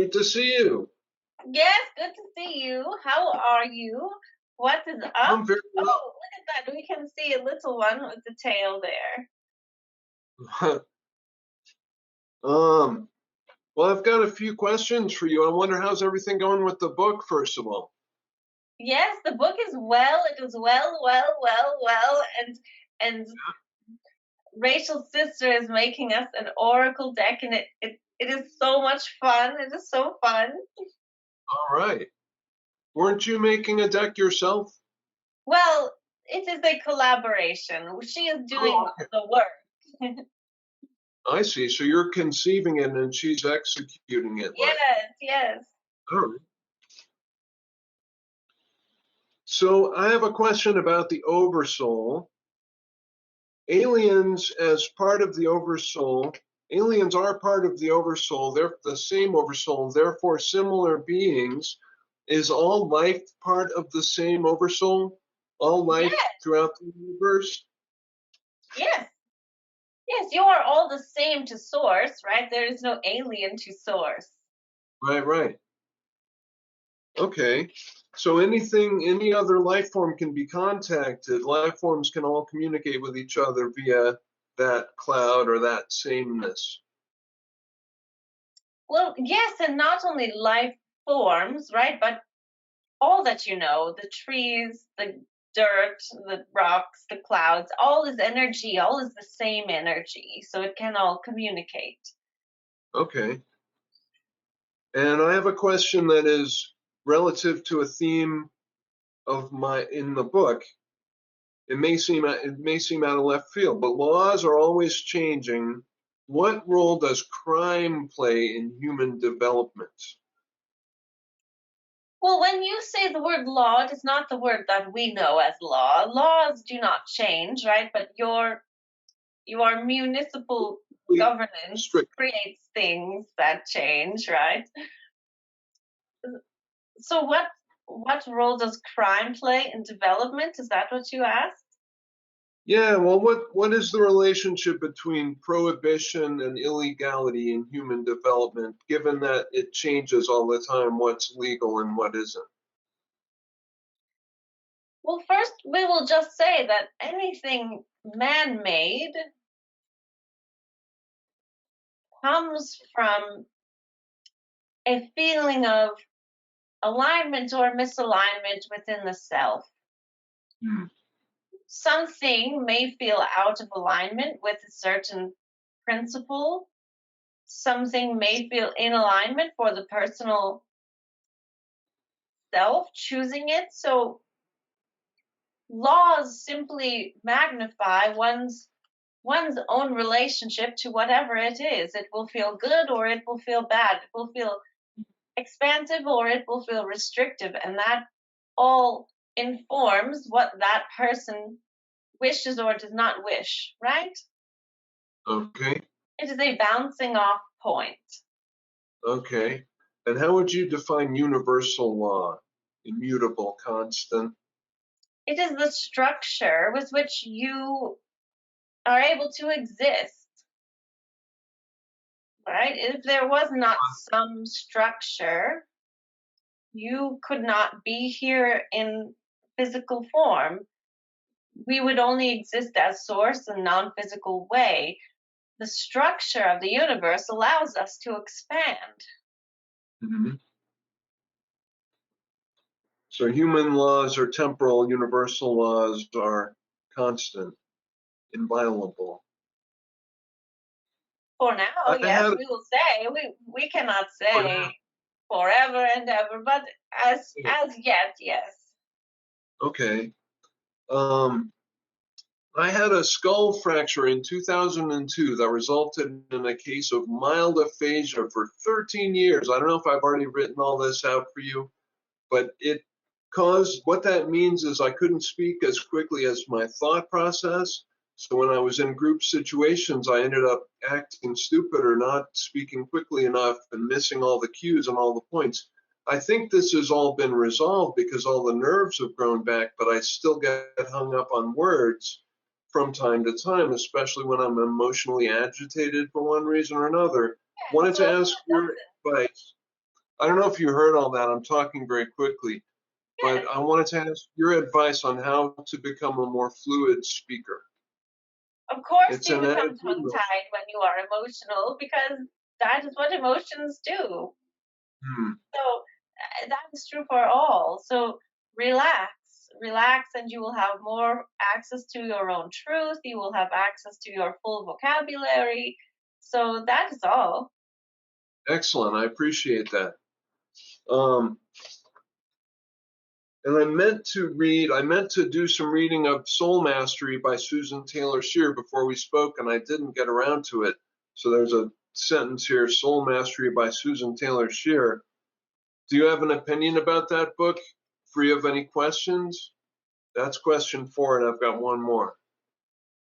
great to see you. Yes, good to see you. How are you? What is up? I'm very well. Oh, look at that. We can see a little one with the tail there. Well, I've got a few questions for you. I wonder how's everything going with the book, first of all. Yes, the book is well. It was well, and Rachel's sister is making us an oracle deck, and it is so much fun. It is so fun. All right. Weren't you making a deck yourself? Well, it is a collaboration. She is doing the work. I see. So you're conceiving it and she's executing it. Yes. All right. So I have a question about the oversoul. Aliens, as part of the oversoul, aliens are part of the oversoul. They're the same oversoul, therefore similar beings. Is all life part of the same oversoul? All life throughout the universe? Yes, you are all the same to source, right? There is no alien to source. Right. Okay. So any other life form can be contacted. Life forms can all communicate with each other via that cloud or that sameness. Well, yes, and not only life forms, right? But all that you know, the trees, the dirt, the rocks, the clouds, all is energy, all is the same energy. So it can all communicate. Okay. And I have a question that is relative to a theme of in the book. It may seem out of left field, but laws are always changing. What role does crime play in human development? Well, when you say the word law, it is not the word that we know as law. Laws do not change, right? But your municipal governance creates things that change, right? So what role does crime play in development? Is that what you asked? Yeah, well, what is the relationship between prohibition and illegality in human development, given that it changes all the time what's legal and what isn't? Well, first, we will just say that anything man-made comes from a feeling of alignment or misalignment within the self. Something may feel out of alignment with a certain principle. Something may feel in alignment for the personal self choosing it. So laws simply magnify one's own relationship to whatever it is. It will feel good or it will feel bad. It will feel expansive or it will feel restrictive, and that all informs what that person wishes or does not wish, right? Okay. It is a bouncing off point. Okay. And how would you define universal law? Immutable, constant? It is the structure with which you are able to exist. Right? If there was not some structure, you could not be here in physical form. We would only exist as source in a non-physical way. The structure of the universe allows us to expand. Mm-hmm. So human laws are temporal, universal laws are constant, inviolable. For now, yes, we will say. We cannot say forever and ever, but as yet, yes. Okay. I had a skull fracture in 2002 that resulted in a case of mild aphasia for 13 years. I don't know if I've already written all this out for you, but it caused, what that means is I couldn't speak as quickly as my thought process. So when I was in group situations, I ended up acting stupid or not speaking quickly enough and missing all the cues and all the points. I think this has all been resolved because all the nerves have grown back, but I still get hung up on words from time to time, especially when I'm emotionally agitated for one reason or another. Wanted to ask your advice. I don't know if you heard all that. I'm talking very quickly, but Yes, I wanted to ask your advice on how to become a more fluid speaker. of course It's you an become attitudinal. tongue-tied when you are emotional because that is what emotions do. Hmm. So that is true for all. So relax, relax, and you will have more access to your own truth. You will have access to your full vocabulary. So that is all. Excellent. I appreciate that. Um, and I meant to do some reading of Soul Mastery by Susan Taylor Shear before we spoke, and I didn't get around to it. So there's a sentence here, Soul Mastery by Susan Taylor Shear. Do you have an opinion about that book? Free of any questions? That's question 4, and I've got one more.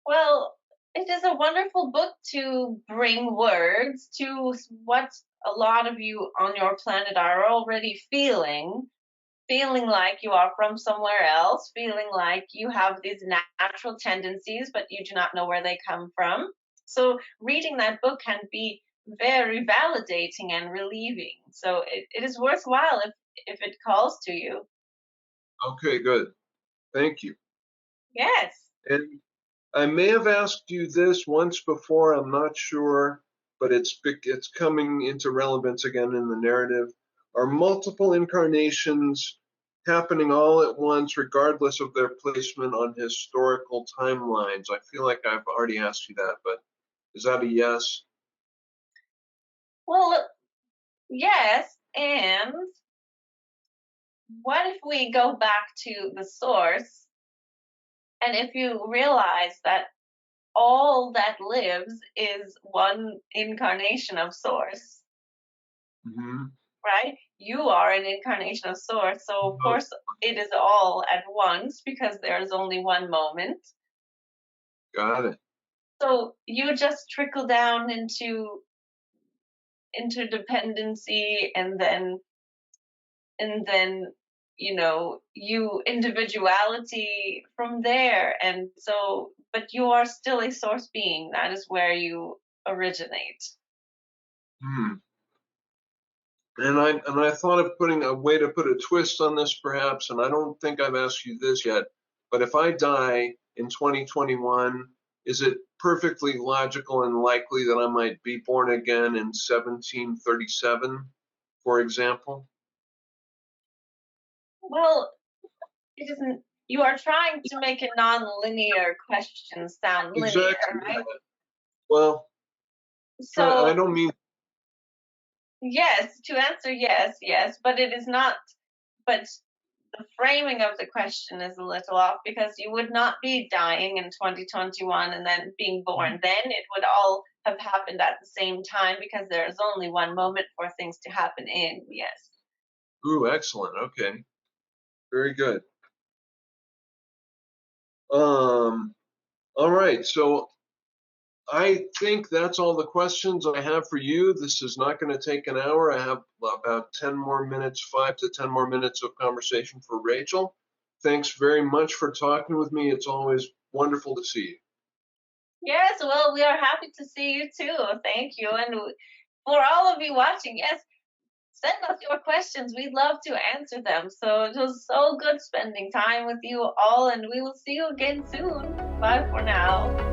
Well, it is a wonderful book to bring words to what a lot of you on your planet are already feeling like you are from somewhere else, feeling like you have these natural tendencies, but you do not know where they come from. So, reading that book can be very validating and relieving. So, it is worthwhile if it calls to you. Okay, good. Thank you. Yes. And I may have asked you this once before, I'm not sure, but it's coming into relevance again in the narrative. Are multiple incarnations happening all at once, regardless of their placement on historical timelines? I feel like I've already asked you that, but is that a yes? Well, yes. And what if we go back to the source? And if you realize that all that lives is one incarnation of source, Mm-hmm. right? You are an incarnation of source. So, of course, it is all at once because there's only one moment. Got it. So, you just trickle down into interdependency and then you individuality from there. And so, but you are still a source being. That is where you originate. Hmm. And I thought of putting a way to put a twist on this perhaps, and I don't think I've asked you this yet, but if I die in 2021, is it perfectly logical and likely that I might be born again in 1737, for example? Well, it isn't. You are trying to make a non-linear question sound linear, Exactly. Yeah. right? Well, I So don't mean. yes, to answer yes, yes, but it is not. But the framing of the question is a little off because you would not be dying in 2021 and then being born then. It would all have happened at the same time because there is only one moment for things to happen in. Yes. Ooh, excellent. Okay, very good. Um, all right. So I think that's all the questions I have for you. This is not going to take an hour. I have about 10 more minutes, 5 to 10 more minutes of conversation for Rachel. Thanks very much for talking with me. It's always wonderful to see you. Yes, well, we are happy to see you too. Thank you. And for all of you watching, yes, send us your questions. We'd love to answer them. So it was so good spending time with you all, and we will see you again soon. Bye for now.